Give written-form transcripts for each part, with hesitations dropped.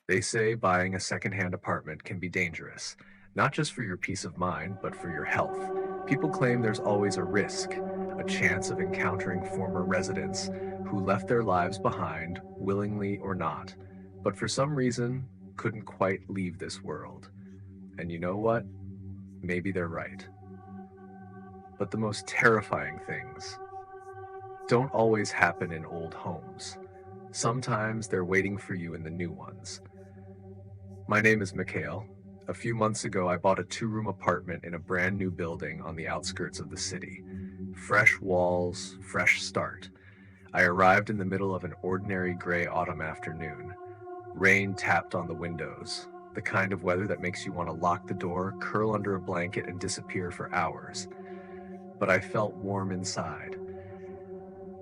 They say buying a secondhand apartment can be dangerous, not just for your peace of mind, but for your health. People claim there's always a risk, a chance of encountering former residents who left their lives behind, willingly or not, but for some reason couldn't quite leave this world. And you know what? Maybe they're right. But the most terrifying things don't always happen in old homes. Sometimes they're waiting for you in the new ones. My name is Mikhail. A few months ago, I bought a two-room apartment in a brand new building on the outskirts of the city. Fresh walls, fresh start. I arrived in the middle of an ordinary gray autumn afternoon. Rain tapped on the windows, the kind of weather that makes you want to lock the door, curl under a blanket, and disappear for hours. But I felt warm inside.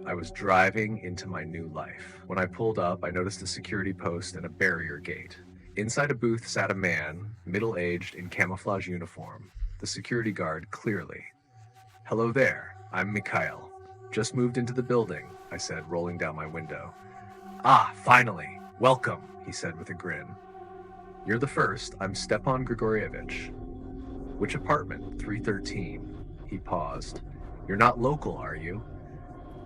I was driving into my new life. When I pulled up, I noticed a security post and a barrier gate. Inside a booth sat a man, middle-aged, in camouflage uniform. The security guard clearly. "Hello there, I'm Mikhail. Just moved into the building," I said, rolling down my window. "Ah, finally! Welcome," he said with a grin. "You're the first. I'm Stepan Grigorievich." "Which apartment?" "313. He paused. "You're not local, are you?"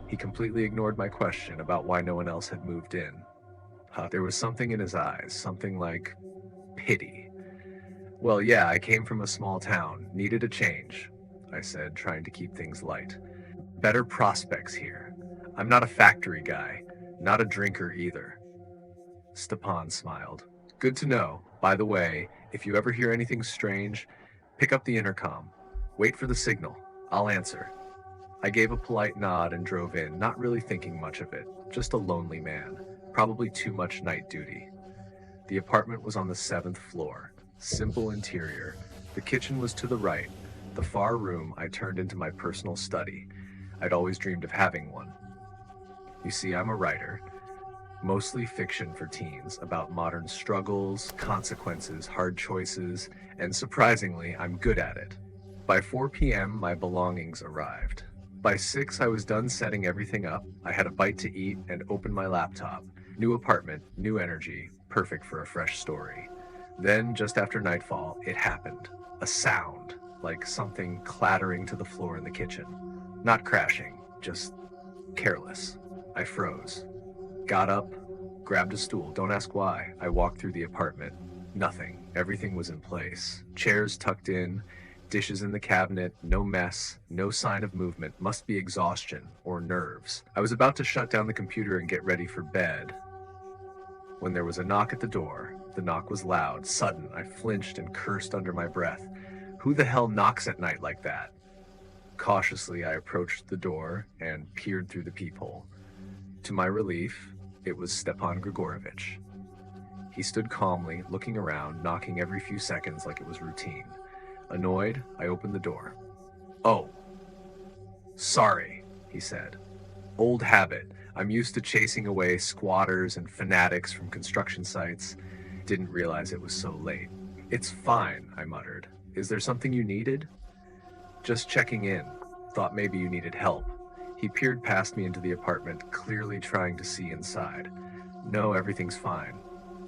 He completely ignored my question about why no one else had moved in. There was something in his eyes, something like pity. "Well, yeah, I came from a small town, needed a change," I said, trying to keep things light. "Better prospects here. I'm not a factory guy, not a drinker either." Stepan smiled. "Good to know. By the way, if you ever hear anything strange, pick up the intercom. Wait for the signal. I'll answer." I gave a polite nod and drove in, not really thinking much of it. Just a lonely man. Probably too much night duty. The apartment was on the 7th floor. Simple interior. The kitchen was to the right. The far room I turned into my personal study. I'd always dreamed of having one. You see, I'm a writer, mostly fiction for teens, about modern struggles, consequences, hard choices, and surprisingly, I'm good at it. By 4 p.m., my belongings arrived. By 6, I was done setting everything up. I had a bite to eat and opened my laptop. New apartment, new energy, perfect for a fresh story. Then, just after nightfall, it happened. A sound, like something clattering to the floor in the kitchen. Not crashing, just careless. I froze. Got up, grabbed a stool. Don't ask why. I walked through the apartment. Nothing. Everything was in place. Chairs tucked in, dishes in the cabinet, no mess, no sign of movement. Must be exhaustion or nerves. I was about to shut down the computer and get ready for bed when there was a knock at the door. The knock was loud, sudden. I flinched and cursed under my breath. Who the hell knocks at night like that? Cautiously, I approached the door and peered through the peephole. To my relief, it was Stepan Grigorievich. He stood calmly, looking around, knocking every few seconds like it was routine. Annoyed, I opened the door. "Oh, sorry," he said. "Old habit. I'm used to chasing away squatters and fanatics from construction sites. Didn't realize it was so late." "It's fine," I muttered. "Is there something you needed?" "Just checking in. Thought maybe you needed help." He peered past me into the apartment, clearly trying to see inside. "No, everything's fine.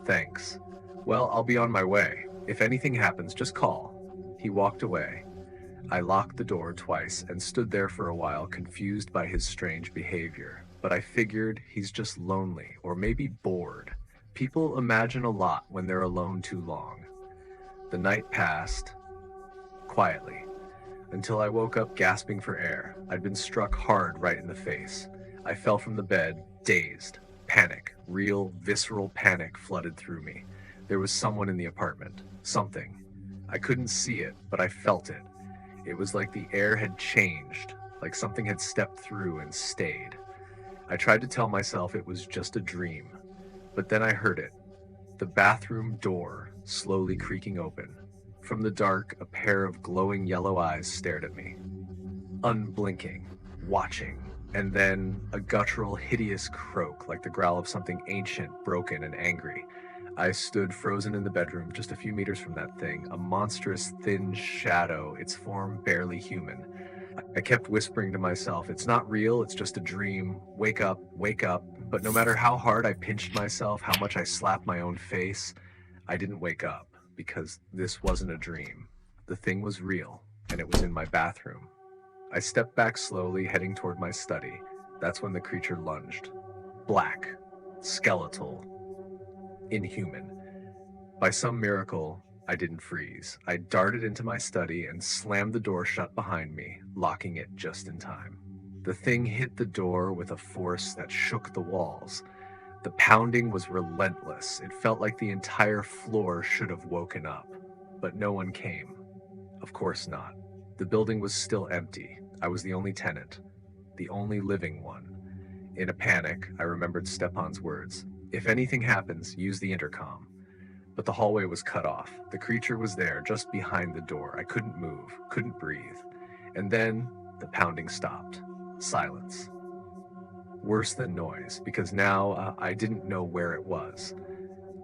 Thanks. Well, I'll be on my way. If anything happens, just call." He walked away. I locked the door twice and stood there for a while, confused by his strange behavior. But I figured he's just lonely, or maybe bored. People imagine a lot when they're alone too long. The night passed quietly until I woke up gasping for air. I'd been struck hard right in the face. I fell from the bed, dazed. Panic, real, visceral panic flooded through me. There was someone in the apartment. Something. I couldn't see it, but I felt it. It was like the air had changed, like something had stepped through and stayed. I tried to tell myself it was just a dream, but then I heard it. The bathroom door slowly creaking open. From the dark, a pair of glowing yellow eyes stared at me, unblinking, watching, and then a guttural, hideous croak like the growl of something ancient, broken, and angry. I stood frozen in the bedroom, just a few meters from that thing, a monstrous, thin shadow, its form barely human. I kept whispering to myself, "It's not real, it's just a dream. Wake up, wake up." But no matter how hard I pinched myself, how much I slapped my own face, I didn't wake up because this wasn't a dream. The thing was real, and it was in my bathroom. I stepped back slowly, heading toward my study. That's when the creature lunged. Black, skeletal, inhuman. By some miracle, I didn't freeze. I darted into my study and slammed the door shut behind me, locking it just in time. The thing hit the door with a force that shook the walls. The pounding was relentless. It felt like the entire floor should have woken up. But no one came. Of course not. The building was still empty. I was the only tenant, the only living one. In a panic, I remembered Stepan's words. If anything happens, use the intercom. But the hallway was cut off. The creature was there, just behind the door. I couldn't move, couldn't breathe. And then the pounding stopped. Silence. Worse than noise, because now I didn't know where it was.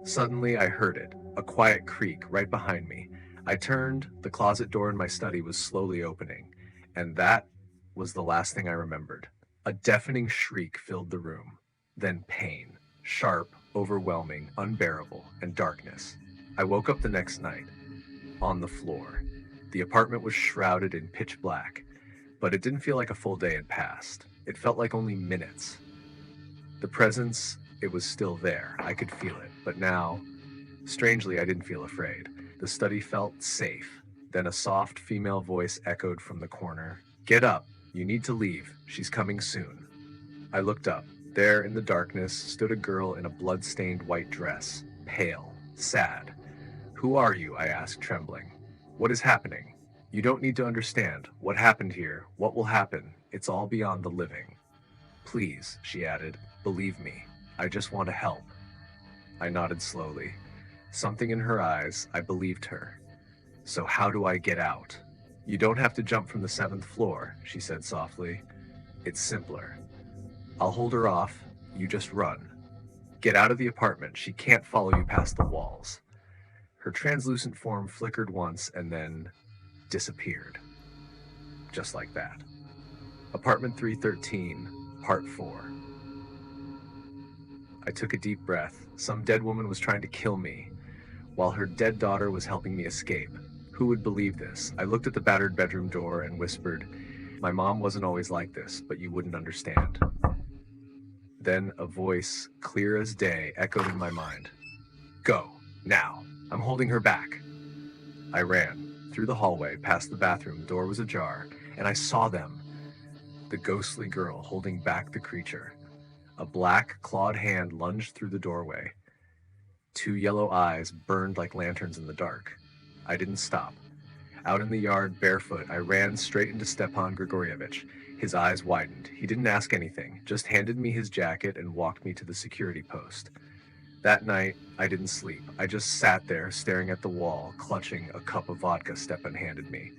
Suddenly I heard it, a quiet creak right behind me. I turned, the closet door in my study was slowly opening, and that was the last thing I remembered. A deafening shriek filled the room, then pain, sharp, overwhelming, unbearable, and darkness. I woke up the next night, on the floor. The apartment was shrouded in pitch black, but it didn't feel like a full day had passed. It felt like only minutes. The presence, it was still there. I could feel it, but now, strangely, I didn't feel afraid. The study felt safe. Then a soft female voice echoed from the corner. Get up. You need to leave. She's coming soon. I looked up. There in the darkness stood a girl in a blood-stained white dress, pale, sad. Who are you? I asked, trembling. What is happening? You don't need to understand. What happened here? What will happen? It's all beyond the living. Please, she added, believe me. I just want to help. I nodded slowly. Something in her eyes, I believed her. So how do I get out? You don't have to jump from the 7th floor, she said softly. It's simpler. I'll hold her off. You just run. Get out of the apartment. She can't follow you past the walls. Her translucent form flickered once and then disappeared. Just like that. Apartment 313, Part 4. I took a deep breath. Some dead woman was trying to kill me, while her dead daughter was helping me escape. Who would believe this? I looked at the battered bedroom door and whispered, my mom wasn't always like this, but you wouldn't understand. Then a voice, clear as day, echoed in my mind. Go, now. I'm holding her back. I ran through the hallway, past the bathroom. The door was ajar, and I saw them. The ghostly girl holding back the creature. A black, clawed hand lunged through the doorway. 2 yellow eyes burned like lanterns in the dark. I didn't stop. Out in the yard, barefoot, I ran straight into Stepan Grigorievich. His eyes widened. He didn't ask anything, just handed me his jacket and walked me to the security post. That night, I didn't sleep. I just sat there, staring at the wall, clutching a cup of vodka Stepan handed me.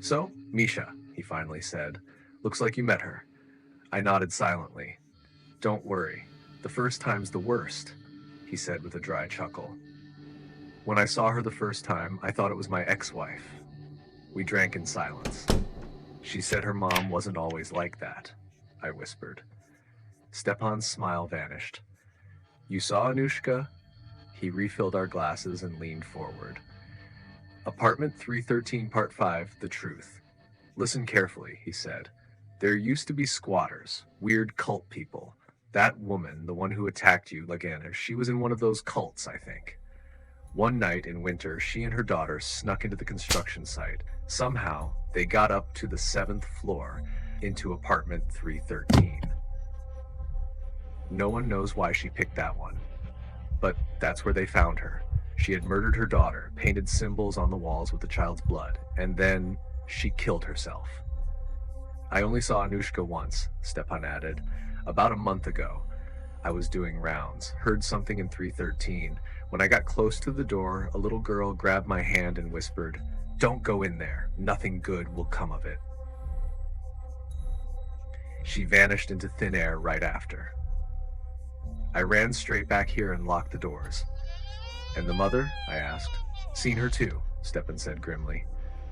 So, Misha, he finally said, looks like you met her. I nodded silently. Don't worry. The first time's the worst, he said with a dry chuckle. When I saw her the first time, I thought it was my ex-wife. We drank in silence. She said her mom wasn't always like that, I whispered. Stepan's smile vanished. You saw Anushka? He refilled our glasses and leaned forward. Apartment 313, Part 5, The Truth. Listen carefully, he said. There used to be squatters, weird cult people. That woman, the one who attacked you, Lagana, she was in one of those cults, I think. One night in winter, she and her daughter snuck into the construction site. Somehow, they got up to the 7th floor, into apartment 313. No one knows why she picked that one, but that's where they found her. She had murdered her daughter, painted symbols on the walls with the child's blood, and then she killed herself. I only saw Anushka once, Stepan added. About a month ago. I was doing rounds, heard something in 313. When I got close to the door, a little girl grabbed my hand and whispered, "Don't go in there. Nothing good will come of it." She vanished into thin air right after. I ran straight back here and locked the doors. And the mother? I asked. Seen her too, Stepan said grimly.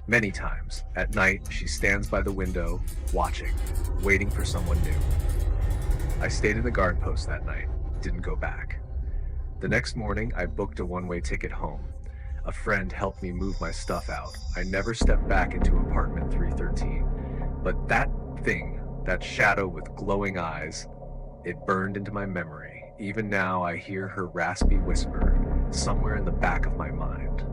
Many times. At night, she stands by the window, watching, waiting for someone new. I stayed in the guard post that night, didn't go back. The next morning, I booked a one-way ticket home. A friend helped me move my stuff out. I never stepped back into apartment 313. But that thing, that shadow with glowing eyes, it burned into my memory. Even now, I hear her raspy whisper somewhere in the back of my mind.